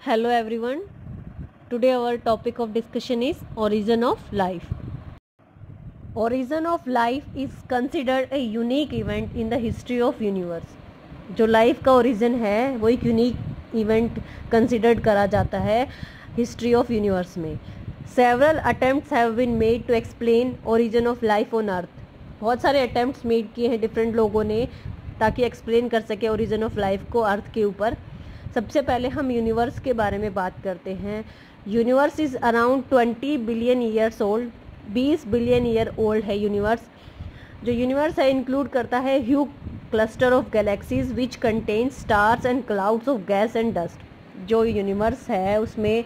Hello everyone. Today our topic of discussion is origin of life. Origin of life is considered a unique event in the history of universe. जो life का origin है वो एक unique event considered करा जाता है history of universe में. Several attempts have been made to explain origin of life on earth. बहुत सारे अटेम्प्ट्स मेड किए हैं डिफरेंट लोगों ने ताकि एक्सप्लेन कर सके ओरिजिन ऑफ लाइफ को अर्थ के ऊपर. सबसे पहले हम यूनिवर्स के बारे में बात करते हैं. Universe is around 20 billion years old. 20 billion year old है यूनिवर्स. जो यूनिवर्स है इंक्लूड करता है huge cluster of galaxies which contain stars and clouds of gas and dust. जो यूनिवर्स है उसमें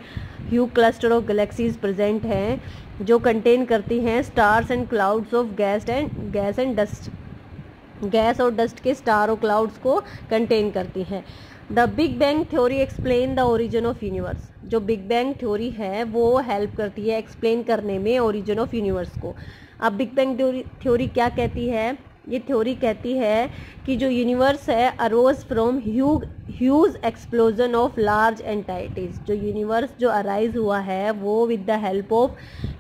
huge cluster of galaxies present हैं जो कंटेन करती हैं stars and clouds of gas and dust. Gas और डस्ट के स्टार और क्लाउड्स को कंटेन करती हैं. The big bang theory explain the origin of universe. जो बिग बैंग थ्योरी है वो हेल्प करती है एक्सप्लेन करने में ओरिजिन ऑफ यूनिवर्स को. अब बिग बैंग थ्योरी क्या कहती है? ये थ्योरी कहती है कि जो यूनिवर्स है arrows from huge explosion of large entities. जो यूनिवर्स जो अराइज हुआ है वो with the help of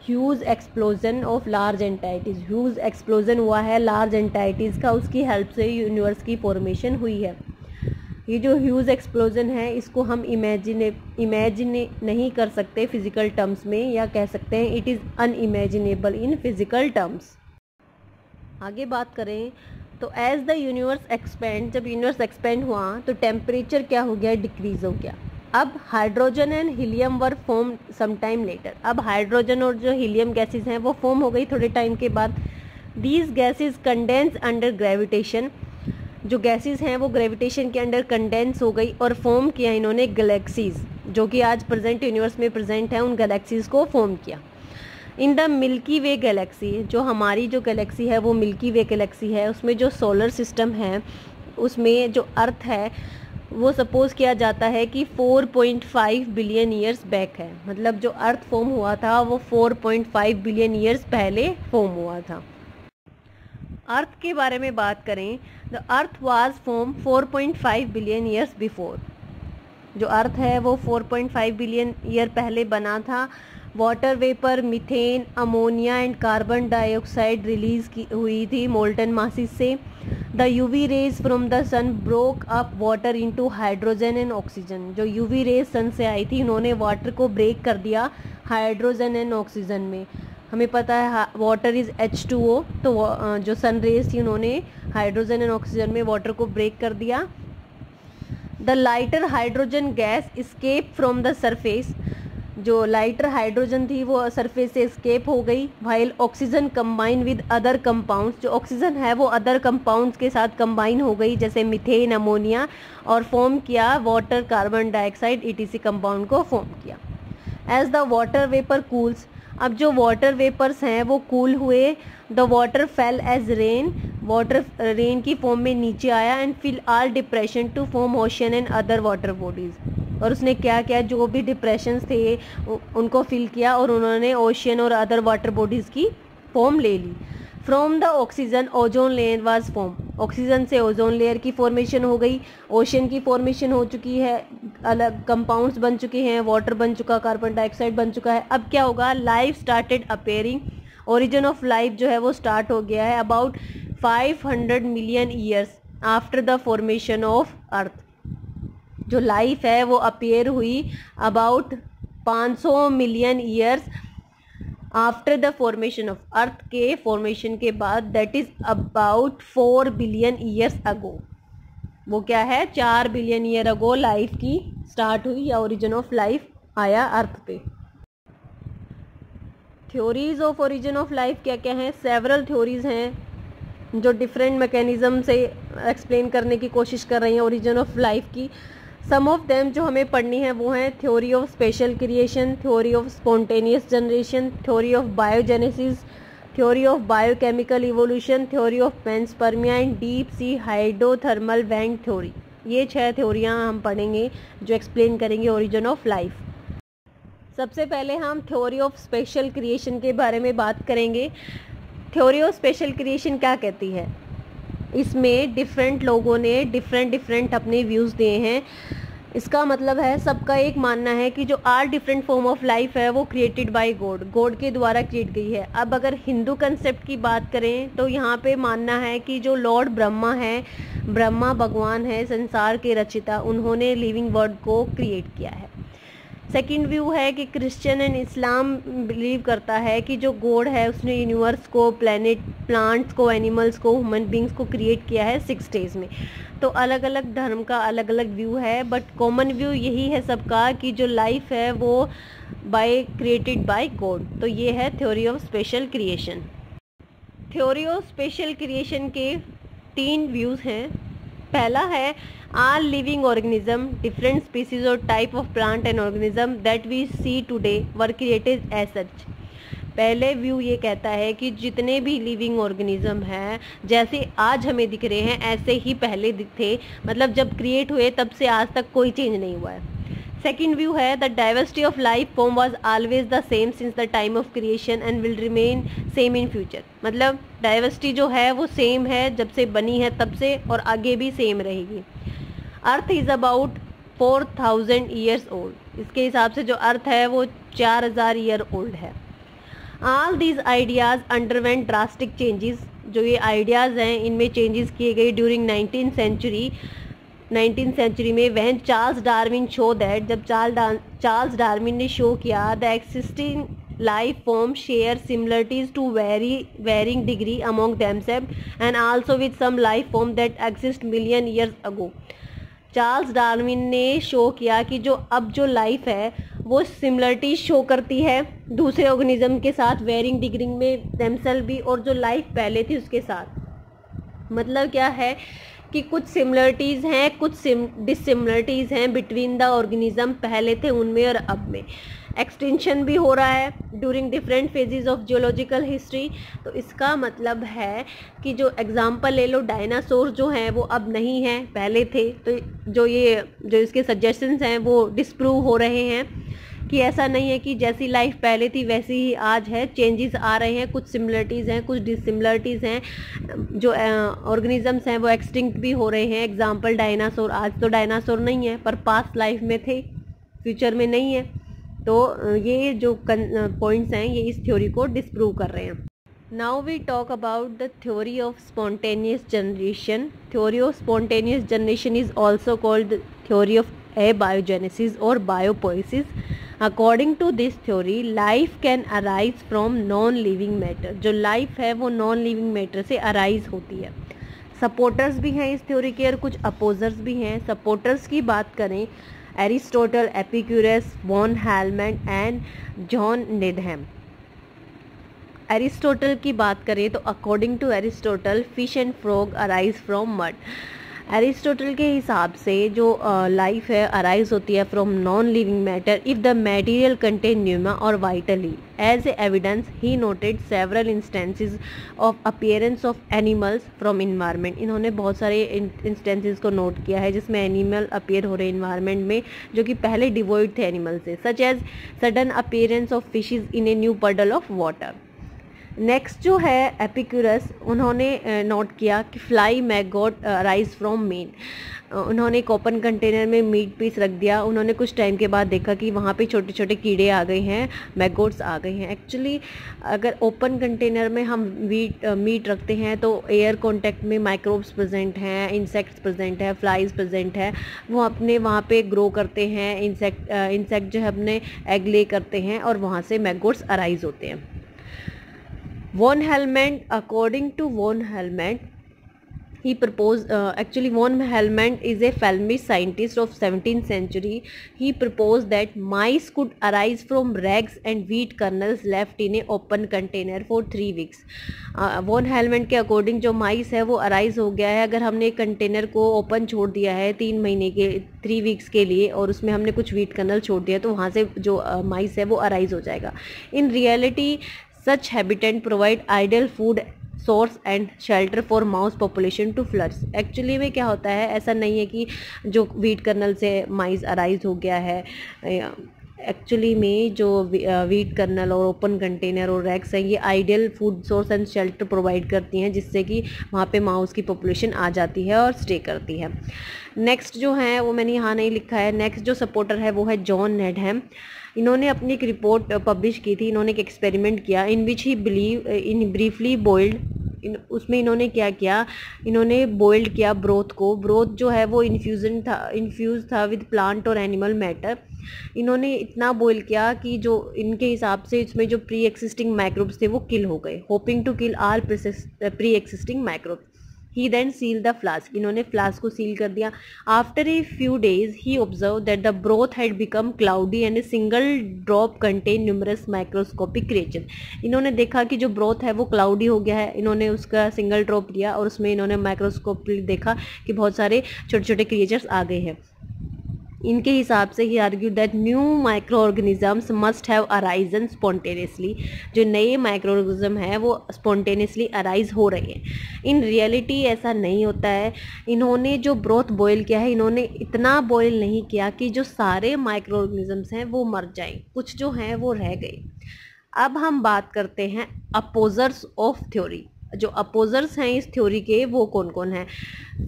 huge explosion of large entities. Huge explosion हुआ है लार्ज एंटाइटीज का, उसकी हेल्प से यूनिवर्स की फॉर्मेशन हुई है. ये जो ह्यूज एक्सप्लोजन है इसको हम इमेजिन नहीं कर सकते फिजिकल टर्म्स में, या कह सकते हैं it is unimaginable in physical terms. आगे बात करें तो एज द यूनिवर्स एक्सपेंड, जब यूनिवर्स एक्सपेंड हुआ तो टेम्परेचर क्या हो गया? डिक्रीज हो गया. अब hydrogen and helium were form some time later. अब हाइड्रोजन और जो हीलियम गैसेज हैं वो फॉर्म हो गई थोड़े टाइम के बाद. These gases condense under gravitation. जो गैसेस हैं वो ग्रेविटेशन के अंडर कंडेंस हो गई और फॉर्म किया इन्होंने गैलेक्सीज, जो कि आज प्रेजेंट यूनिवर्स में प्रेजेंट है. उन गैलेक्सीज को फॉर्म किया. In the milky way Galaxy, जो हमारी जो गैलेक्सी है वो मिल्की वे गैलेक्सी है. उसमें जो सोलर सिस्टम है उसमें जो अर्थ है वो सपोज किया जाता है कि 4.5 बिलियन ईयर्स बैक है. मतलब जो अर्थ फॉर्म हुआ था वो 4.5 बिलियन ईयर्स पहले फॉर्म हुआ था. अर्थ के बारे में बात करें, the earth was form 4.5 billion years before. जो अर्थ है वो 4.5 बिलियन ईयर पहले बना था. Water vapour, methane, ammonia and carbon dioxide release की हुई थी मोल्टन मासिस से. The UV rays from the sun broke up water into hydrogen and oxygen. जो यूवी रेज सन से आई थी उन्होंने वाटर को ब्रेक कर दिया हाइड्रोजन एंड ऑक्सीजन में. हमें पता है वाटर इज़ H2O, तो जो सन रेज थी उन्होंने हाइड्रोजन एंड ऑक्सीजन में वाटर को ब्रेक कर दिया. The lighter hydrogen gas escape from the surface. जो लाइटर हाइड्रोजन थी वो सरफेस से स्केप हो गई. While oxygen combine with other compounds. जो ऑक्सीजन है वो अदर कंपाउंड्स के साथ कंबाइन हो गई जैसे मीथेन, अमोनिया, और फॉर्म किया water, carbon dioxide, ETC compound को फॉर्म किया. As the water vapour cools. अब जो वाटर वेपर्स हैं वो कूल हुए. The water fell as rain. Water rain की फॉर्म में नीचे आया and fill all depression to form ocean and other water bodies. और उसने क्या किया? जो भी डिप्रेशंस थे उनको फिल किया और उन्होंने ओशन और अदर वाटर बॉडीज की फॉर्म ले ली. From the oxygen ozone layer was form. Oxygen से ओजोन लेयर की फॉर्मेशन हो गई. ओशन की फॉर्मेशन हो चुकी है, अलग कंपाउंड्स बन चुके हैं, वाटर बन चुका, कार्बन डाइऑक्साइड बन चुका है. अब क्या होगा? Life started appearing. Origin of life जो है वो स्टार्ट हो गया है about 500 million years after the formation of earth. जो लाइफ है वो अपेयर हुई about 500 million years after the formation of earth के फॉर्मेशन के बाद, that is about 4 billion years ago. वो क्या है? 4 बिलियन ईयर अगो लाइफ की स्टार्ट हुई या ओरिजिन ऑफ लाइफ आया अर्थ पे. Theories of origin of life क्या क्या हैं? सेवरल थ्योरीज हैं जो डिफरेंट मैकेनिज्म से एक्सप्लेन करने की कोशिश कर रही हैं ओरिजिन ऑफ लाइफ की. सम ऑफ देम जो हमें पढ़नी है वो हैं theory of special creation, theory of spontaneous generation, theory of biogenesis, theory of biochemical evolution, theory of panspermia and deep sea hydrothermal vent theory. ये 6 थ्योरियाँ हम पढ़ेंगे जो एक्सप्लेन करेंगे ओरिजिन ऑफ लाइफ. सबसे पहले हम थ्योरी ऑफ स्पेशल क्रिएशन के बारे में बात करेंगे. थ्योरी ऑफ स्पेशल क्रिएशन क्या कहती है? इसमें डिफरेंट लोगों ने डिफरेंट अपने व्यूज़ दिए हैं. इसका मतलब है सबका एक मानना है कि जो are different form of life है वो क्रिएटेड बाय गॉड, गॉड के द्वारा क्रिएट गई है। अब अगर हिंदू कंसेप्ट की बात करें तो यहाँ पे मानना है कि जो लॉर्ड ब्रह्मा है, ब्रह्मा भगवान है संसार के रचिता, उन्होंने लिविंग वर्ल्ड को क्रिएट किया है। सेकंड व्यू है कि क्रिश्चियन एंड इस्लाम बिलीव करता है कि जो गॉड है उसने यूनिवर्स को, प्लैनेट, प्लांट्स को, एनिमल्स को, ह्यूमन बींग्स को क्रिएट किया है 6 डेज में। तो अलग अलग धर्म का अलग अलग व्यू है, बट कॉमन व्यू यही है सबका कि जो लाइफ है वो क्रिएटेड बाय गॉड। तो ये है theory of special creation. Theory of special creation के 3 व्यूज़ हैं। पहला है all living organism, different species or type of plant and organism that we see today were created as such। पहले view ये कहता है कि जितने भी लिविंग ऑर्गेनिज्म हैं जैसे आज हमें दिख रहे हैं ऐसे ही पहले थे, मतलब जब क्रिएट हुए तब से आज तक कोई चेंज नहीं हुआ है। सेकेंड व्यू है the diversity of life form was always the same since the time of creation and will remain same in future. मतलब डाइवर्सिटी जो है वो सेम है जब से बनी है तब से, और आगे भी सेम रहेगी। Earth is about 4000 years old. इसके हिसाब से जो अर्थ है वो 4000 ईयर ओल्ड है। All these ideas underwent drastic changes. जो ये आइडियाज़ हैं इनमें चेंजेस किए गए ड्यूरिंग 19th सेंचुरी में, when Charles Darwin show that, जब चार्ल्स डार्विन ने शो किया the existing life form share similarities to varying degree among themselves and also with some life form that exist million years ago. Charles Darwin ने show किया कि जो अब जो life है वो सिमिलरिटी शो करती है दूसरे ऑर्गेनिज्म के साथ, वेरिंग डिग्री में देमसेल्फ भी, और जो लाइफ पहले थी उसके साथ। मतलब क्या है कि कुछ सिमिलरिटीज़ हैं, कुछ डिसिमिलरिटीज़ हैं बिटवीन द ऑर्गेनिज्म, पहले थे उनमें और अब में। एक्सटेंशन भी हो रहा है during different phases of geological history. तो इसका मतलब है कि जो एग्जांपल ले लो, डायनासोर जो हैं वो अब नहीं हैं, पहले थे। तो जो इसके सजेशंस हैं वो डिस्प्रूव हो रहे हैं कि ऐसा नहीं है कि जैसी लाइफ पहले थी वैसी ही आज है। चेंजेस आ रहे हैं, कुछ सिमिलरिटीज़ हैं, कुछ डिसिमिलरिटीज़ हैं। जो ऑर्गेनिजम्स हैं वो एक्सटिंक्ट भी हो रहे हैं। एग्जांपल डायनासोर, आज तो डायनासोर नहीं है पर पास्ट लाइफ में थे, फ्यूचर में नहीं है। तो ये जो पॉइंट्स हैं ये इस थ्योरी को डिस्प्रूव कर रहे हैं। Now we talk about the theory of spontaneous generation. Theory of spontaneous generation is also called theory of abiogenesis और biopoiesis. According to this theory life can arise from non living matter. जो life है वो non living matter से arise होती है। Supporters भी हैं इस थ्योरी के और कुछ अपोजर्स भी हैं। सपोर्टर्स की बात करें, Aristotle, Epicurus, von Helmont and John Needham. Aristotle की बात करें तो according to Aristotle fish and frog arise from mud. Aristotle के हिसाब से जो लाइफ है अराइज होती है from non living matter if the material contain pneuma और vitally. As a evidence he noted several instances of appearance of animals from environment. इन्होंने बहुत सारे इंस्टेंसेस को नोट किया है जिसमें एनिमल अपीयर हो रहे इन्वायरमेंट में जो कि पहले डिवॉइड थे एनिमल से, such as sudden appearance of fishes in a new puddle of water. Next जो है एपिक्यूरस, उन्होंने नोट किया कि fly maggot rise from men. उन्होंने एक ओपन कंटेनर में मीट पीस रख दिया। उन्होंने कुछ टाइम के बाद देखा कि वहाँ पे छोटे छोटे कीड़े आ गए हैं, मैगोट्स आ गए हैं। एक्चुअली अगर ओपन कंटेनर में हम मीट रखते हैं तो एयर कांटेक्ट में माइक्रोब्स प्रेजेंट हैं, इंसेक्ट्स प्रेजेंट है, फ्लाइज प्रेजेंट है, वो अपने वहाँ पे ग्रो करते हैं। इंसेक्ट जो है अपने एग ले करते हैं और वहाँ से मैगोट्स अराइज होते हैं। Von Helmont, according to Von Helmont, he proposed, actually Von Helmont is a Flemish scientist of 17th century. He proposed that mice could arise from rags and wheat kernels left in a open container for 3 weeks. Von Helmont के according जो माइस है वो arise हो गया है अगर हमने container को ओपन छोड़ दिया है 3 महीने के 3 वीक्स के लिए और उसमें हमने कुछ व्हीट कर्नल छोड़ दिया तो वहाँ से जो माइस है वो अराइज हो जाएगा। In reality such habitat provide ideal food source and shelter for mouse population to flourish। Actually में क्या होता है, ऐसा नहीं है कि जो व्हीट कर्नल से माइस अराइज हो गया है एक्चुअली में जो वीट कर्नल और ओपन कंटेनर और रैक्स हैं ये ideal food source and shelter provide करती हैं, जिससे कि वहाँ पे माउस की पॉपुलेशन आ जाती है और स्टे करती है। नेक्स्ट जो है वो मैंने यहाँ नहीं लिखा है। नेक्स्ट जो सपोर्टर है वो है जॉन नेडहम। इन्होंने अपनी एक रिपोर्ट पब्लिश की थी। इन्होंने एक एक्सपेरिमेंट किया in which he believe in briefly boiled. उसमें इन्होंने क्या किया, इन्होंने बॉइल्ड किया ब्रोथ को। ब्रोथ जो है वो इन्फ्यूज था विद प्लांट और एनिमल मैटर। इन्होंने इतना बॉईल किया कि जो इनके हिसाब से इसमें जो प्री एक्सिस्टिंग माइक्रोब्स थे वो किल हो गए, hoping to kill all pre existing microbes. He then seal the flask. इन्होंने फ्लास्क को सील कर दिया। After a few days he observe that the broth had become cloudy and a single drop contain numerous microscopic creature. इन्होंने देखा कि जो broth है वो क्लाउडी हो गया है। इन्होंने उसका सिंगल ड्रॉप लिया और उसमें इन्होंने माइक्रोस्कोप देखा कि बहुत सारे छोटे छोटे क्रिएचर्स आ गए हैं। इनके हिसाब से he argue that new micro organisms must have arisen spontaneously. जो नए माइक्रो ऑर्गेनिज्म है वो स्पॉन्टेनियसली अराइज हो रहे हैं। इन रियलिटी ऐसा नहीं होता है। इन्होंने जो ब्रोथ बॉयल किया है, इन्होंने इतना बॉयल नहीं किया कि जो सारे माइक्रो ऑर्गेनिजम्स हैं वो मर जाएं, कुछ जो हैं वो रह गए। अब हम बात करते हैं अपोजर्स ऑफ थ्योरी। जो अपोजर्स हैं इस थ्योरी के वो कौन कौन हैं?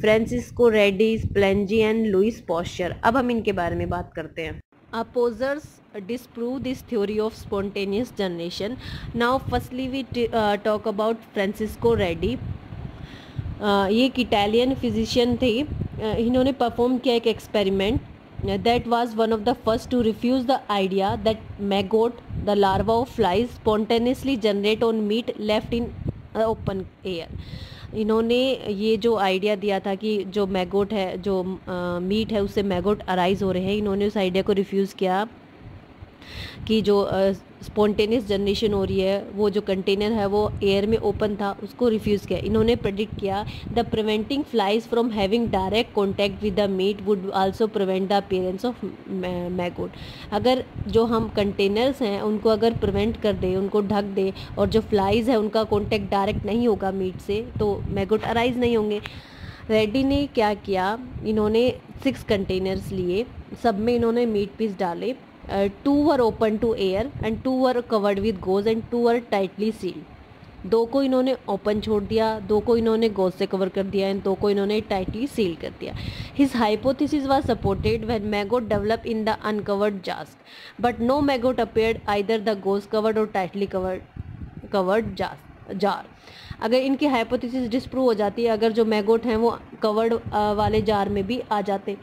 Francisco Redi, Spallanzani and Louis Pasteur. अब हम इनके बारे में बात करते हैं। अपोजर्स disprove this theory of spontaneous generation. Now firstly we talk about Francisco Reddy. ये एक इटालियन फिजिशियन थे। इन्होंने परफॉर्म किया एक experiment that was one of the first to refuse the idea that maggot, the larva of flies, spontaneously generate on meat left in open air. इन्होंने ये जो idea दिया था कि जो मैगोट है, जो मीट है उससे मैगोट अराइज हो रहे हैं, इन्होंने उस आइडिया को रिफ्यूज़ किया कि जो स्पॉन्टेनियस जनरेशन हो रही है वो जो कंटेनर है वो एयर में ओपन था उसको रिफ्यूज़ किया। इन्होंने प्रेडिक्ट किया the preventing flies from having direct contact with the meat would also prevent the appearance of maggot. अगर जो हम कंटेनर्स हैं उनको अगर प्रिवेंट कर दे, उनको ढक दे और जो फ्लाइज है उनका कॉन्टैक्ट डायरेक्ट नहीं होगा मीट से तो मैगोट अराइज नहीं होंगे। रेड्डी ने क्या किया, इन्होंने 6 कंटेनर्स लिए, सब में इन्होंने मीट पीस डाले। 2 were open to air and 2 were covered with gauze and 2 were tightly sealed। 2 को इन्होंने ओपन छोड़ दिया, 2 को इन्होंने गॉज से कवर कर दिया एंड 2 को इन्होंने टाइटली सील कर दिया। His hypothesis was supported when maggot develop in the uncovered जास्ट but no maggot appeared either the gauze covered और टाइटली कवर्ड जार। अगर इनकी हाइपोथेसिस डिस्प्रूव हो जाती है, अगर जो मैगोट हैं वो कवर्ड वाले जार में भी आ जाते,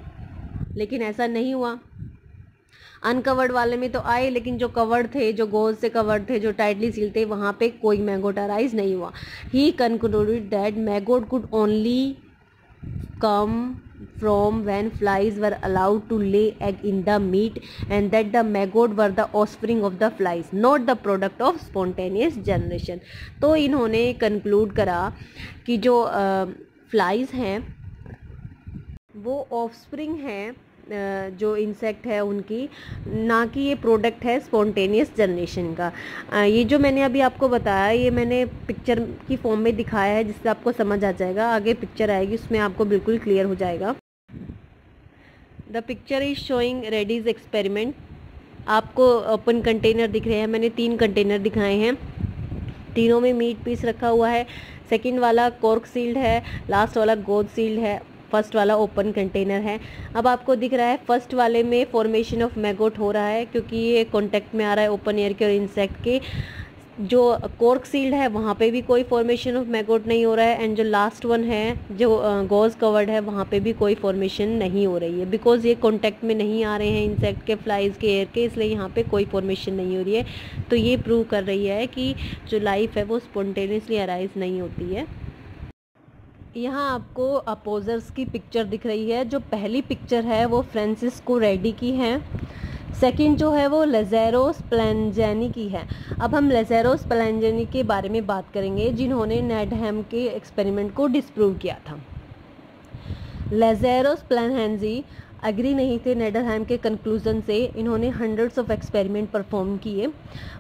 लेकिन ऐसा नहीं हुआ। अनकवर्ड वाले में तो आए, लेकिन जो कवर्ड थे, जो गॉज से कवर्ड थे, जो टाइटली सील थे, वहाँ पे कोई मैगोट अराइज नहीं हुआ। He concluded that maggot could only come from when flies were allowed to lay egg in the meat and that the maggot were the offspring of the flies, not the product of spontaneous generation। तो इन्होंने conclude करा कि जो flies हैं वो offspring हैं जो insect है उनकी, ना कि ये प्रोडक्ट है स्पॉन्टेनियस जनरेशन का। ये जो मैंने अभी आपको बताया ये मैंने पिक्चर की फॉर्म में दिखाया है जिससे आपको समझ आ जाएगा। आगे पिक्चर आएगी उसमें आपको बिल्कुल क्लियर हो जाएगा। The picture is showing Reddy's experiment. आपको ओपन कंटेनर दिख रहे हैं, मैंने 3 कंटेनर दिखाए हैं, तीनों में मीट पीस रखा हुआ है। सेकंड वाला कॉर्क सील्ड है, लास्ट वाला गॉज सील्ड है, फर्स्ट वाला ओपन कंटेनर है। अब आपको दिख रहा है फर्स्ट वाले में फॉर्मेशन ऑफ मैगोट हो रहा है क्योंकि ये कांटेक्ट में आ रहा है ओपन एयर के और इंसेक्ट के। जो कॉर्क सील्ड है वहाँ पे भी कोई फॉर्मेशन ऑफ मैगोट नहीं हो रहा है एंड जो लास्ट वन है जो गॉज कवर्ड है वहाँ पे भी कोई फॉर्मेशन नहीं हो रही है बिकॉज ये कांटेक्ट में नहीं आ रहे हैं इंसेक्ट के, फ्लाइज के, एयर के, इसलिए यहाँ पे कोई फॉर्मेशन नहीं हो रही है। तो ये प्रूव कर रही है कि जो लाइफ है वो स्पॉन्टेनियसली अराइज नहीं होती है। यहाँ आपको अपोजर्स की पिक्चर दिख रही है। जो पहली पिक्चर है वो फ्रांसिस्को रेड्डी की है, सेकंड जो है वो लाज़ारो स्प्लेंजेनी की है। अब हम लाज़ारो स्प्लेंजेनी के बारे में बात करेंगे जिन्होंने नेडहम के एक्सपेरिमेंट को डिस्प्रूव किया था। लाज़ारो स्प्लेंजेनी एग्री नहीं थे नेडरहैम के कंक्लूजन से। इन्होंने हंड्रेड्स ऑफ एक्सपेरिमेंट परफॉर्म किए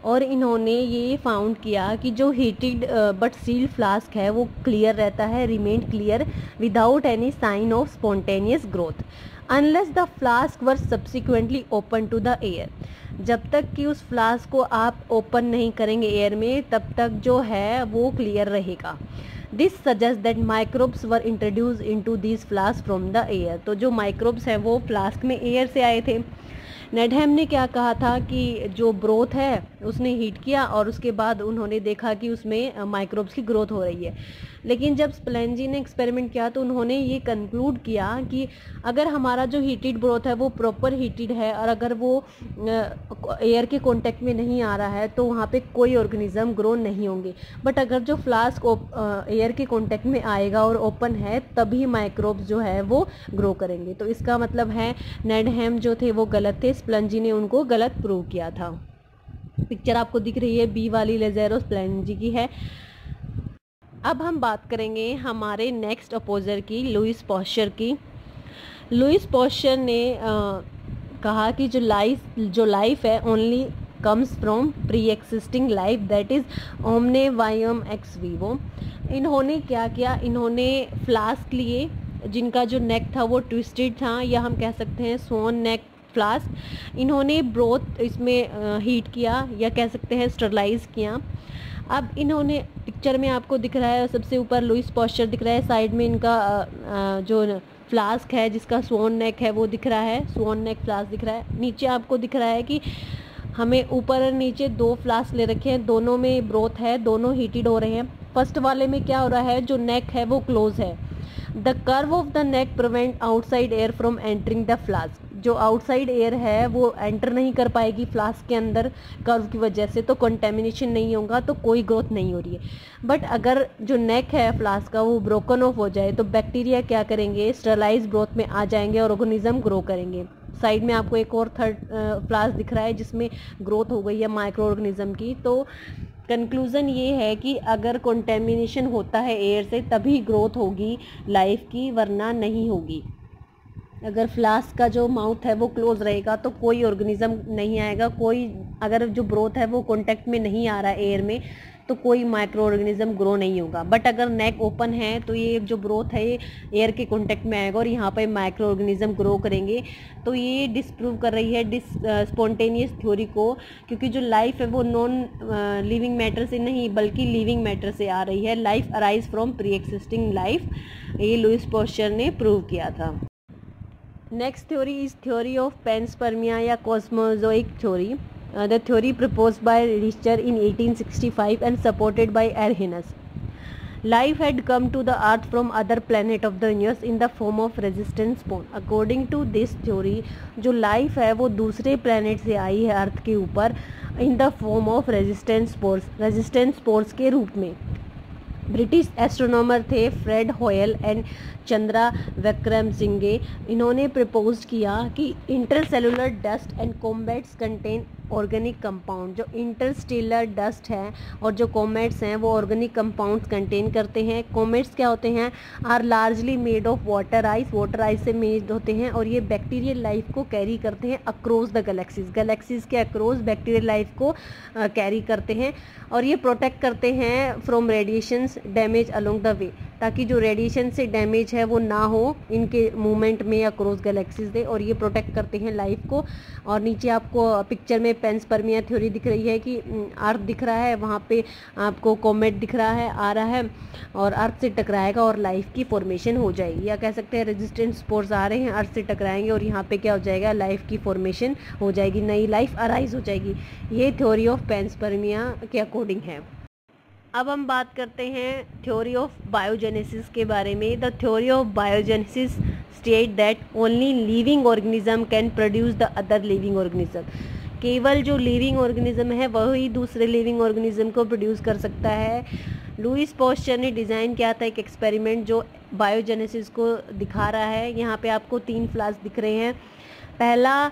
और इन्होंने ये फाउंड किया कि जो हीटेड बट सील्ड फ्लास्क है वो क्लियर रहता है, remain clear without any sign of spontaneous growth unless the flask were subsequently open to the air. जब तक कि उस फ्लास्क को आप ओपन नहीं करेंगे एयर में, तब तक जो है वो क्लियर रहेगा। This suggest that microbes were introduce into this flask from the air. तो जो माइक्रोब्स हैं वो फ्लास्क में एयर से आए थे। नेडहैम ने क्या कहा था कि जो ब्रोथ है उसने हीट किया और उसके बाद उन्होंने देखा कि उसमें माइक्रोब्स की ग्रोथ हो रही है। लेकिन जब स्प्लेंजी ने एक्सपेरिमेंट किया तो उन्होंने ये कंक्लूड किया कि अगर हमारा जो हीटेड ब्रोथ है वो प्रॉपर हीटेड है और अगर वो एयर के कांटेक्ट में नहीं आ रहा है तो वहाँ पे कोई ऑर्गेनिज्म ग्रो नहीं होंगे। बट अगर जो फ्लास्क एयर के कांटेक्ट में आएगा और ओपन है तभी माइक्रोब्स जो है वो ग्रो करेंगे। तो इसका मतलब है नेडहैम जो थे वो गलत थे, स्प्लेंजी ने उनको गलत प्रूव किया था। पिक्चर आपको दिख रही है बी वाली लेज़ेरो स्प्लेंजी की है। अब हम बात करेंगे हमारे नेक्स्ट अपोजर की, लुईस पॉस्चर की। लुईस पॉस्चर ने कहा कि जो लाइफ है only comes from pre existing life that is omne vivum ex vivo. इन्होंने क्या किया, इन्होंने फ्लास्क लिए जिनका जो नेक था वो ट्विस्टेड था, या हम कह सकते हैं स्वॉन नेक फ्लास्क। इन्होंने ब्रोथ इसमें हीट किया या कह सकते हैं स्टरलाइज किया। अब इन्होंने पिक्चर में आपको दिख रहा है सबसे ऊपर लुईस पॉस्चर दिख रहा है, साइड में इनका जो फ्लास्क है जिसका स्वॉन नेक है वो दिख रहा है, स्वॉन नेक फ्लास्क दिख रहा है। नीचे आपको दिख रहा है कि हमें ऊपर और नीचे दो फ्लास्क ले रखे हैं, दोनों में ब्रोथ है, दोनों हीटेड हो रहे हैं। फर्स्ट वाले में क्या हो रहा है, जो नेक है वो क्लोज है। The curve of the neck prevent outside air from entering the flask. जो आउटसाइड एयर है वो एंटर नहीं कर पाएगी फ्लास्क के अंदर कर्व की वजह से, तो कंटेमिनेशन नहीं होगा, तो कोई ग्रोथ नहीं हो रही है। बट अगर जो नेक है फ्लास्क का वो ब्रोकन ऑफ हो जाए तो बैक्टीरिया क्या करेंगे, स्टरलाइज ग्रोथ में आ जाएंगे और ऑर्गेनिज्म ग्रो करेंगे। साइड में आपको एक और थर्ड फ्लास्क दिख रहा है जिसमें ग्रोथ हो गई है माइक्रो ऑर्गेनिज्म की। तो कंक्लूज़न ये है कि अगर कंटेमिनेशन होता है एयर से तभी ग्रोथ होगी लाइफ की, वरना नहीं होगी। अगर फ्लास्क का जो माउथ है वो क्लोज रहेगा तो कोई ऑर्गेनिज्म नहीं आएगा, कोई अगर जो ब्रोथ है वो कांटेक्ट में नहीं आ रहा है एयर में तो कोई माइक्रो ऑर्गेनिज्म ग्रो नहीं होगा। बट अगर नेक ओपन है तो ये जो ब्रोथ है ये एयर के कांटेक्ट में आएगा और यहाँ पे माइक्रो ऑर्गेनिज्म ग्रो करेंगे। तो ये डिस्प्रूव कर रही है स्पॉन्टेनियस थ्योरी को, क्योंकि जो लाइफ है वो नॉन लिविंग मैटर से नहीं बल्कि लिविंग मैटर से आ रही है। Life arise from pre existing life, ये लुईस पॉस्चर ने प्रूव किया था। Next theory is theory of panspermia या cosmozoic theory. The theory proposed by Richter in 1865 and supported by Arrhenius. Life had come to the earth from other planet of the universe in the form of resistant spore. According to this theory, जो life है वो दूसरे planet से आई है अर्थ के ऊपर in the form of resistant spores के रूप में। ब्रिटिश एस्ट्रोनॉमर थे फ्रेड होयल एंड चंद्रा विक्रमसिंघे। इन्होंने प्रपोज किया कि intercellular dust and comets contain organic compound. जो इंटरस्टेलर डस्ट है और जो कॉमेट्स हैं वो ऑर्गेनिक कंपाउंड्स कंटेन करते हैं। कॉमेट्स क्या होते हैं, are largely made of water ice, water ice से मेड होते हैं और ये बैक्टीरियल लाइफ को कैरी करते हैं अक्रॉस द गैलेक्सीज के अक्रॉस बैक्टीरियल लाइफ को कैरी करते हैं और ये प्रोटेक्ट करते हैं from radiations damage along the way, ताकि जो रेडिएशन से डैमेज है वो ना हो इनके मूवमेंट में अक्रॉस गैलेक्सीज दे, और ये प्रोटेक्ट करते हैं लाइफ को। और नीचे आपको पिक्चर में पैनस्पर्मिया थ्योरी दिख रही है कि अर्थ दिख रहा है, वहाँ पे आपको कॉमेट दिख रहा है आ रहा है और अर्थ से टकराएगा और लाइफ की फॉर्मेशन हो जाएगी, या कह सकते हैं रेजिस्टेंट स्पोर्स आ रहे हैं अर्थ से टकराएंगे और यहाँ पे क्या हो जाएगा, लाइफ की फॉर्मेशन हो जाएगी, नई लाइफ अराइज हो जाएगी। ये थ्योरी ऑफ पैनस्पर्मिया के अकॉर्डिंग है। अब हम बात करते हैं थ्योरी ऑफ बायोजेनेसिस के बारे में। The theory of biogenesis state that only living organism can produce the other living organism. केवल जो लिविंग ऑर्गेनिज्म है वही दूसरे लिविंग ऑर्गेनिज्म को प्रोड्यूस कर सकता है। लुईस पॉस्चर ने डिज़ाइन किया था एक एक्सपेरिमेंट जो बायोजेनेसिस को दिखा रहा है। यहाँ पे आपको 3 फ्लास्क दिख रहे हैं। पहला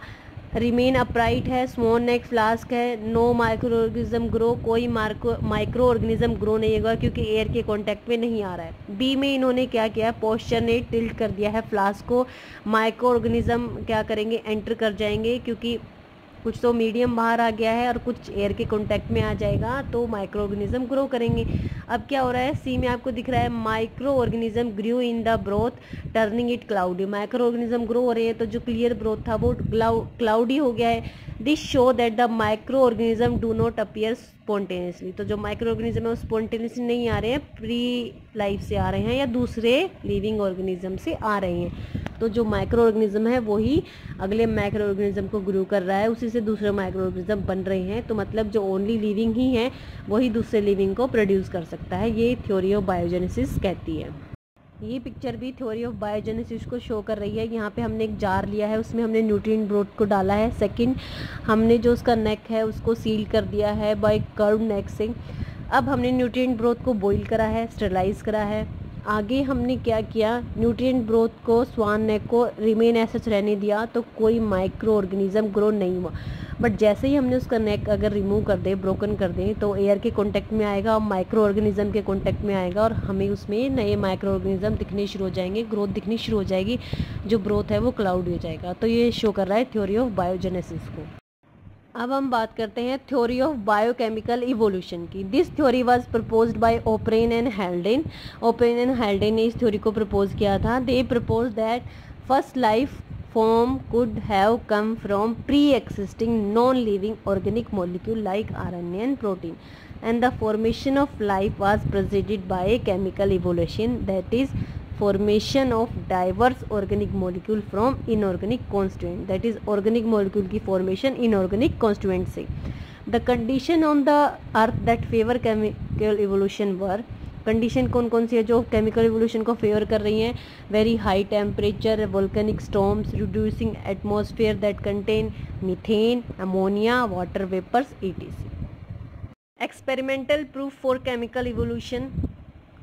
रिमेन अपराइट है, स्मॉल नेक फ्लास्क है, नो माइक्रो ऑर्गेनिज्म ग्रो, कोई माइक्रो ऑर्गेनिज्म ग्रो नहीं होगा क्योंकि एयर के कांटेक्ट में नहीं आ रहा है। बी में इन्होंने क्या किया, पॉस्चर ने टिल्ट कर दिया है फ्लास्क को, माइक्रो ऑर्गेनिज्म क्या करेंगे, एंटर कर जाएंगे क्योंकि कुछ तो मीडियम बाहर आ गया है और कुछ एयर के कांटेक्ट में आ जाएगा तो माइक्रो ऑर्गेनिज्म ग्रो करेंगे। अब क्या हो रहा है, सी में आपको दिख रहा है micro organism grew in the broth turning it cloudy. Micro organism grow हो रहे हैं तो जो क्लियर ब्रोथ था वो क्लाउडी हो गया है। This show that the micro organism do not appear spontaneously. तो जो माइक्रो ऑर्गेनिज्म है वो स्पॉन्टेनियसली नहीं आ रहे हैं, प्री लाइफ से आ रहे हैं या दूसरे लिविंग ऑर्गेनिज्म से आ रहे हैं। तो जो माइक्रो ऑर्गेनिज्म है वही अगले माइक्रो ऑर्गेनिज्म को ग्रो कर रहा है, उसी से दूसरे माइक्रो ऑर्गेनिज्म बन रहे हैं। तो मतलब जो ओनली लिविंग ही है वही दूसरे लिविंग को प्रोड्यूस कर सकता है, ये थ्योरी ऑफ बायोजेनेसिस कहती है। ये पिक्चर भी थ्योरी ऑफ बायोजेनेसिस को शो कर रही है। यहाँ पे हमने एक जार लिया है, उसमें हमने न्यूट्रिएंट ब्रोथ को डाला है। सेकंड, हमने जो उसका नेक है उसको सील कर दिया है बाय कर्व नेक से। अब हमने न्यूट्रिएंट ब्रोथ को बॉईल करा है, स्टरलाइज करा है। आगे हमने क्या किया, न्यूट्रिएंट ब्रोथ को स्वान नेक को रिमेन ऐसे रहने दिया, तो कोई माइक्रो ऑर्गेनिज्म ग्रो नहीं हुआ। बट जैसे ही हमने उसका नेक अगर रिमूव कर दे, ब्रोकन कर दें, तो एयर के कांटेक्ट में आएगा और माइक्रो ऑर्गेनिज्म के कांटेक्ट में आएगा और हमें उसमें नए माइक्रो ऑर्गेनिज्म दिखने शुरू हो जाएंगे, ग्रोथ दिखनी शुरू हो जाएगी, जो ग्रोथ है वो क्लाउड हो जाएगा। तो ये शो कर रहा है थ्योरी ऑफ बायोजेनेसिस को। अब हम बात करते हैं थ्योरी ऑफ बायोकेमिकल इवोल्यूशन की। This theory was proposed by Oparin and Haldane. Oparin and Haldane ने इस थ्योरी को प्रपोज किया था। They propose that first life form could have come from pre-existing non-living organic molecule like RNA and protein, and the formation of life was preceded by a chemical evolution, that is formation of diverse organic molecule from inorganic constituent, that is organic molecule की formation inorganic constituent से। The condition on the earth that favor chemical evolution were, condition कौन कौन सी है जो chemical evolution को favour कर रही हैं, very high temperature, volcanic storms, reducing atmosphere that contain methane, ammonia, water vapours, etc। Experimental proof for chemical evolution.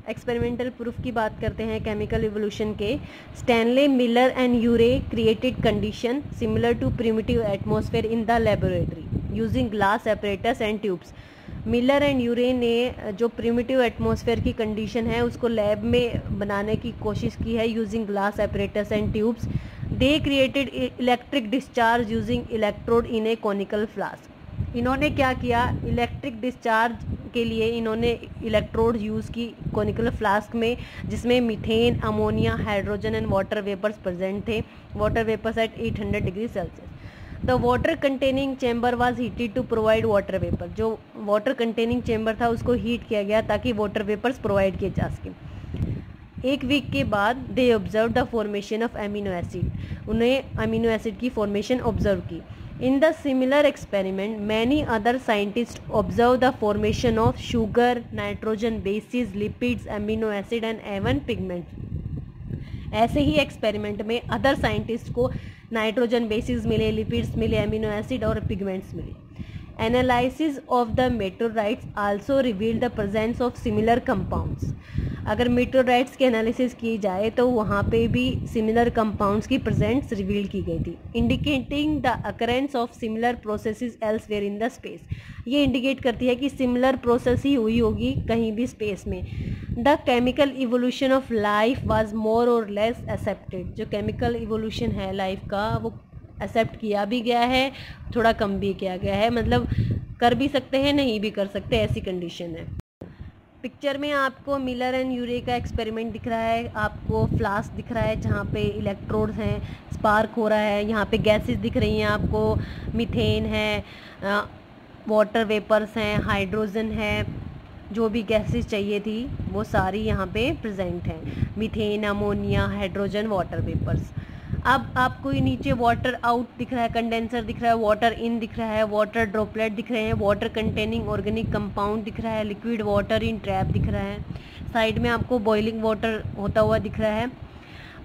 Experimental proof की बात करते हैं केमिकल इवोल्यूशन के। Stanley, Miller and Urey created condition similar to primitive atmosphere in the laboratory using glass apparatus and tubes. Miller and Urey ने जो primitive atmosphere की condition है उसको लैब में बनाने की कोशिश की है using glass apparatus and tubes. They created electric discharge using electrode in a conical flask. इन्होंने क्या किया, इलेक्ट्रिक डिस्चार्ज के लिए इन्होंने इलेक्ट्रोड यूज़ की कॉनिकल फ्लास्क में, जिसमें methane, ammonia, hydrogen and water vapours present थे। Water vapours at 800 degree Celsius. The water containing chamber was heated to provide water vapour. जो वाटर कंटेनिंग चैम्बर था उसको हीट किया गया ताकि वाटर वेपर्स प्रोवाइड किए जा सके। एक वीक के बाद they observe the formation of amino acid. उन्हें अमीनो एसिड की फॉर्मेशन ऑब्जर्व की। In the similar experiment many other scientist observe the formation of sugar, nitrogen bases, lipids, amino acid and even pigment. ऐसे ही experiment में other scientist को nitrogen bases मिले, lipids मिले, amino acid और pigments मिले। Analysis of the meteoroids also revealed the presence of similar compounds. अगर meteoroids की एनालिसिस की जाए तो वहाँ पे भी सिमिलर कंपाउंड्स की प्रेजेंस रिवील की गई थी, indicating the occurrence of similar processes elsewhere in the space. ये इंडिकेट करती है कि सिमिलर प्रोसेस ही हुई होगी कहीं भी स्पेस में। The chemical evolution of life was more और लेस एक्सेप्टेड। जो केमिकल इवोल्यूशन है लाइफ का वो एक्सेप्ट किया भी गया है, थोड़ा कम भी किया गया है, मतलब कर भी सकते हैं नहीं भी कर सकते, ऐसी कंडीशन है। पिक्चर में आपको मिलर एंड यूरे का एक्सपेरिमेंट दिख रहा है, आपको फ्लास्क दिख रहा है जहाँ पे इलेक्ट्रोड्स हैं, स्पार्क हो रहा है, यहाँ पे गैसेस दिख रही हैं आपको, मीथेन है, वाटर वेपर्स हैं, हाइड्रोजन है, जो भी गैसेस चाहिए थी वो सारी यहाँ पे प्रेजेंट हैं, methane, ammonia, hydrogen, water vapours. अब आपको ये नीचे वाटर आउट दिख रहा है, कंडेंसर दिख रहा है, वाटर इन दिख रहा है, वाटर ड्रॉपलेट दिख रहे हैं, वाटर कंटेनिंग ऑर्गेनिक कंपाउंड दिख रहा है, लिक्विड वाटर इन ट्रैप दिख रहा है, साइड में आपको बॉइलिंग वाटर होता हुआ दिख रहा है।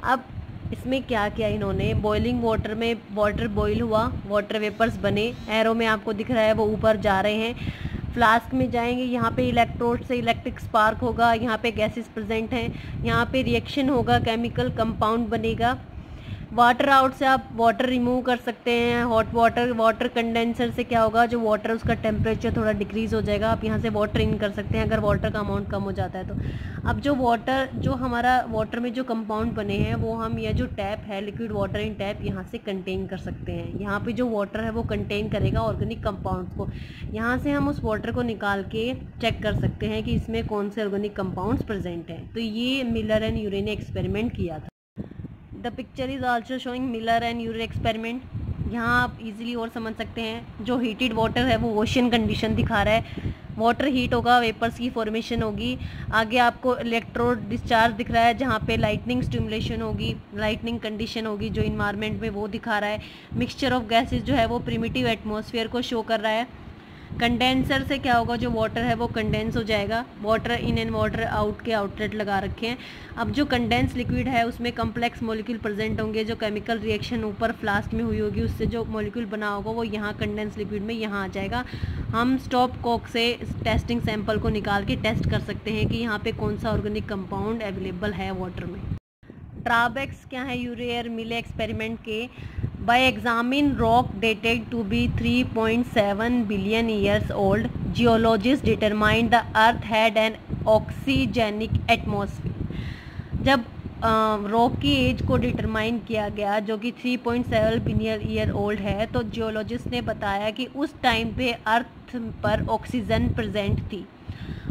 अब इसमें क्या किया इन्होंने, बॉइलिंग वाटर में वाटर बॉईल हुआ, वाटर वेपर्स बने, एरो में आपको दिख रहा है वो ऊपर जा रहे हैं। फ्लास्क में जाएंगे, यहाँ पे इलेक्ट्रोड से इलेक्ट्रिक स्पार्क होगा, यहाँ पे गैसेस प्रेजेंट हैं, यहाँ पे रिएक्शन होगा, केमिकल कंपाउंड बनेगा। वाटर आउट से आप वाटर रिमूव कर सकते हैं, हॉट वाटर, वाटर कंडेंसर से क्या होगा, जो वाटर उसका टेम्परेचर थोड़ा डिक्रीज़ हो जाएगा, आप यहाँ से वाटर इन कर सकते हैं अगर वाटर का अमाउंट कम हो जाता है तो। अब जो वाटर, जो हमारा वाटर में जो कंपाउंड बने हैं वो हम यह जो टैप है लिक्विड वाटर इन टैप यहाँ से कंटेन कर सकते हैं। यहाँ पे जो वाटर है वो कंटेन करेगा ऑर्गेनिक कंपाउंड्स को, यहाँ से हम उस वाटर को निकाल के चेक कर सकते हैं कि इसमें कौन से ऑर्गेनिक कंपाउंड्स प्रेजेंट हैं। तो ये मिलर एंड यूरे ने एक्सपेरिमेंट किया था। The picture is also showing Miller and Urey experiment. यहाँ आप इजीली और समझ सकते हैं, जो हीटेड वाटर है वो ओशन कंडीशन दिखा रहा है, वाटर हीट होगा, वेपर्स की फॉर्मेशन होगी। आगे आपको इलेक्ट्रोड डिस्चार्ज दिख रहा है जहाँ पे लाइटनिंग स्टिमुलेशन होगी, लाइटनिंग कंडीशन होगी जो इन्वायरमेंट में वो दिखा रहा है। मिक्सचर ऑफ गैसेस जो है वो प्रिमिटिव एटमॉस्फेयर को शो कर रहा है। कंडेंसर से क्या होगा, जो वाटर है वो कंडेंस हो जाएगा, water in and water out के आउटलेट लगा रखे हैं। अब जो कंडेंस लिक्विड है उसमें कम्प्लेक्स मॉलिक्यूल प्रेजेंट होंगे, जो केमिकल रिएक्शन ऊपर फ्लास्क में हुई होगी उससे जो मॉलिक्यूल बना होगा वो यहाँ कंडेंस लिक्विड में यहाँ आ जाएगा। हम स्टॉप कॉक से टेस्टिंग सैंपल को निकाल के टेस्ट कर सकते हैं कि यहाँ पे कौन सा ऑर्गेनिक कंपाउंड अवेलेबल है वाटर में। ड्रॉबैक्स क्या है यूरेयर मिले एक्सपेरिमेंट के? By examine rock dated to be 3.7 billion years old, geologists determined the earth had an oxygenic atmosphere. जब रॉक की एज को डिटरमाइन किया गया जो कि 3.7 बिलियन ईयर ओल्ड है, तो जियोलॉजिस्ट ने बताया कि उस टाइम पे अर्थ पर ऑक्सीजन प्रेजेंट थी।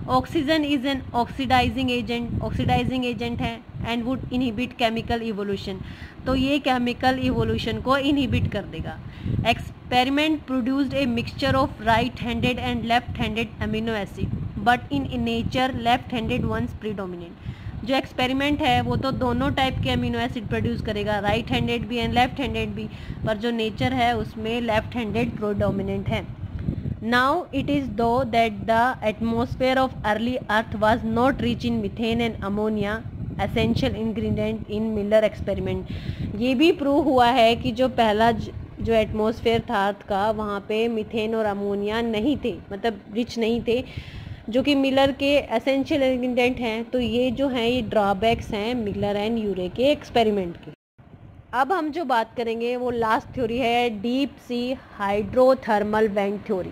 Oxygen is an oxidising agent है and would inhibit chemical evolution, तो ये केमिकल इवोल्यूशन को इनहिबिट कर देगा। Experiment produced a mixture of right handed and left handed amino acid, but in nature left handed ones predominant. जो experiment है वो तो दोनों टाइप के अमीनो एसिड प्रोड्यूस करेगा, राइट हैंडेड भी एंड लेफ्ट हैंडेड भी, पर जो नेचर है उसमें लेफ्ट हैंडेड प्रोडोमिनेंट है। Now it is though that the atmosphere of early Earth was not rich in methane and ammonia, essential ingredient in Miller experiment। ये भी prove हुआ है कि जो पहला जो एटमॉस्फेयर था अर्थ का, वहाँ पे मीथेन और अमोनिया नहीं थे, मतलब रिच नहीं थे, जो कि मिलर के एसेंशियल इंग्रेडिएंट हैं। तो ये जो हैं ये ड्रॉबैक्स हैं मिलर एंड यूरे के एक्सपेरिमेंट के। अब हम जो बात करेंगे वो लास्ट थ्योरी है, deep sea hydrothermal vent theory.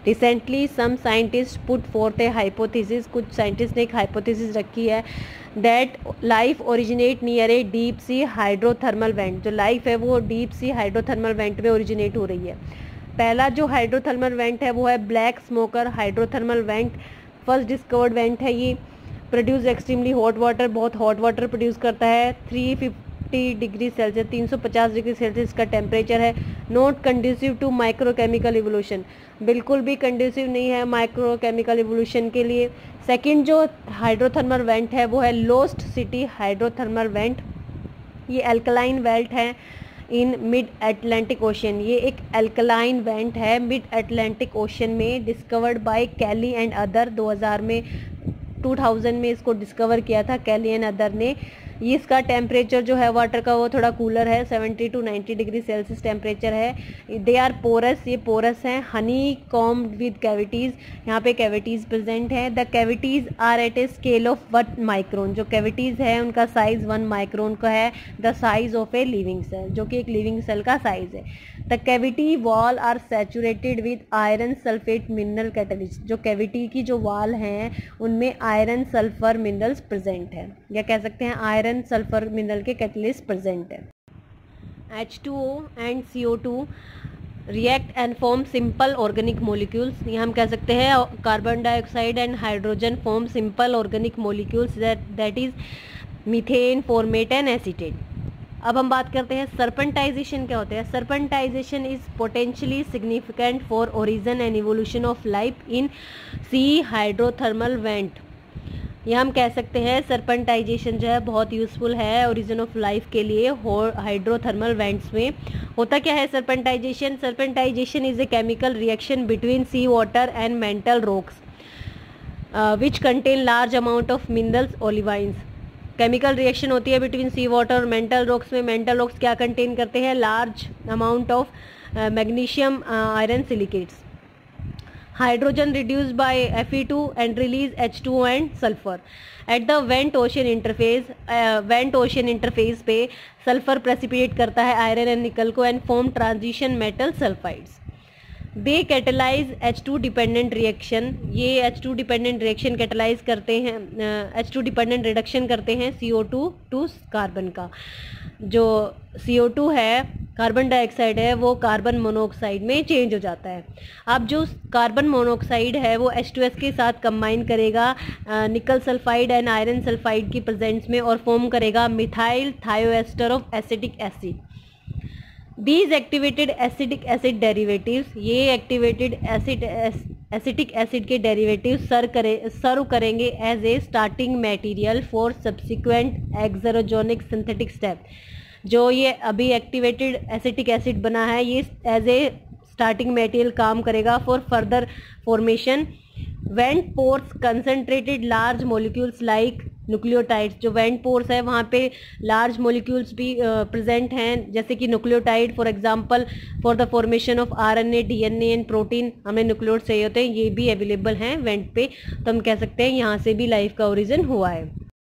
Recently some scientist put forth a hypothesis, कुछ साइंटिस्ट ने एक हाइपोथेसिस रखी है that life originate near a deep sea hydrothermal vent. जो लाइफ है वो डीप सी हाइड्रोथर्मल वेंट में ओरिजिनेट हो रही है। पहला जो हाइड्रोथर्मल वेंट है वो है black smoker hydrothermal vent, first discovered went है ये। प्रोड्यूस एक्सट्रीमली हॉट वाटर, बहुत हॉट वाटर प्रोड्यूस करता है। 350 डिग्री सेल्सियस, 350 डिग्री सेल्सियस का टेम्परेचर है। नॉट कंड्यूसिव टू माइक्रोकेमिकल इवोल्यूशन, बिल्कुल भी कंड्यूसिव नहीं है माइक्रोकेमिकल इवोल्यूशन के लिए। सेकंड जो हाइड्रोथर्मल वेंट है वो है लोस्ट सिटी हाइड्रोथर्मल वेंट। ये अल्कलाइन वेंट है इन मिड अटलांटिक ओशन। ये एक अल्कलाइन वेंट है मिड अटलांटिक ओशन में, discovered by Kelly and other. 2000 में इसको डिस्कवर किया था कैली एंड अदर ने। ये इसका टेम्परेचर जो है वाटर का वो थोड़ा कूलर है, 70 to 90 डिग्री सेल्सियस टेम्परेचर है। दे आर पोरस, ये पोरस हैं। हनी कॉम्ड विद कैविटीज़, यहाँ पे कैविटीज़ प्रेजेंट है। The cavities are at a scale of 1 micron. जो कैविटीज़ है उनका साइज़ 1 माइक्रोन का है, the size of a living cell, जो कि एक लिविंग सेल का साइज़ है। The cavity wall are saturated with iron sulphate mineral catalyst. जो कैविटी की जो वॉल हैं उनमें आयरन सल्फर मिनरल्स प्रेजेंट है, या कह सकते हैं आयरन सल्फर मिनरल के कैटलिस्ट प्रेजेंट है। H2O and CO2 react and form simple organic molecules. ये हम कह सकते हैं carbon dioxide and hydrogen form simple organic molecules, that is methane, formate and acetate. अब हम बात करते हैं सरपेंटाइजेशन क्या होता है। Serpentinisation is potentially significant for origin and evolution of life in sea hydrothermal vent. यह हम कह सकते हैं सरपेंटाइजेशन जो है बहुत यूज़फुल है ओरिजिन ऑफ लाइफ के लिए हाइड्रोथर्मल वेंट्स में। होता क्या है serpentinisation? Serpentinisation is a chemical reaction between sea water and mantle rocks which contain large amount of minerals olivines. Chemical reaction होती है बिटवीन सी वाटर और मेंटल रॉक्स में। मेंटल रॉक्स क्या कंटेन करते हैं? Large amount of magnesium iron silicates. Hydrogen reduced by Fe2 and release H2O and sulfur. At the vent ocean interface पे sulphur precipitate करता है आयरन एंड निकल को and form transition metal sulphides. They catalyse H2 dependent reaction. ये H2 dependent reaction catalyse करते हैं, H2 dependent reduction करते हैं CO2 टू कार्बन का। जो CO2 है कार्बन डाइऑक्साइड है वो कार्बन मोनोऑक्साइड में चेंज हो जाता है। अब जो कार्बन मोनोऑक्साइड है वो H2S के साथ कंबाइन करेगा nickel sulphide and iron sulphide की प्रेजेंस में और फॉर्म करेगा methyl thioester of acetic acid. These activated acetic acid derivatives, ये एक्टिवेटेड एसिटिक एसिड के डेरिवेटिव सर्व करेंगे as a starting material for subsequent exergonic synthetic step. जो ये अभी एक्टिवेटेड एसिटिक एसिड बना है ये एज ए स्टार्टिंग मटेरियल काम करेगा for further formation. Went pores concentrated large molecules like nucleotides, जो वेंट पोर्स है वहाँ पे लार्ज मॉलिक्यूल्स भी प्रेजेंट हैं जैसे कि nucleotide for example for the formation of RNA, DNA and protein. हमें न्यूक्लियोटाइड चाहिए होते हैं, ये भी अवेलेबल हैं वेंट पे, तो हम कह सकते हैं यहाँ से भी लाइफ का ओरिजिन हुआ है।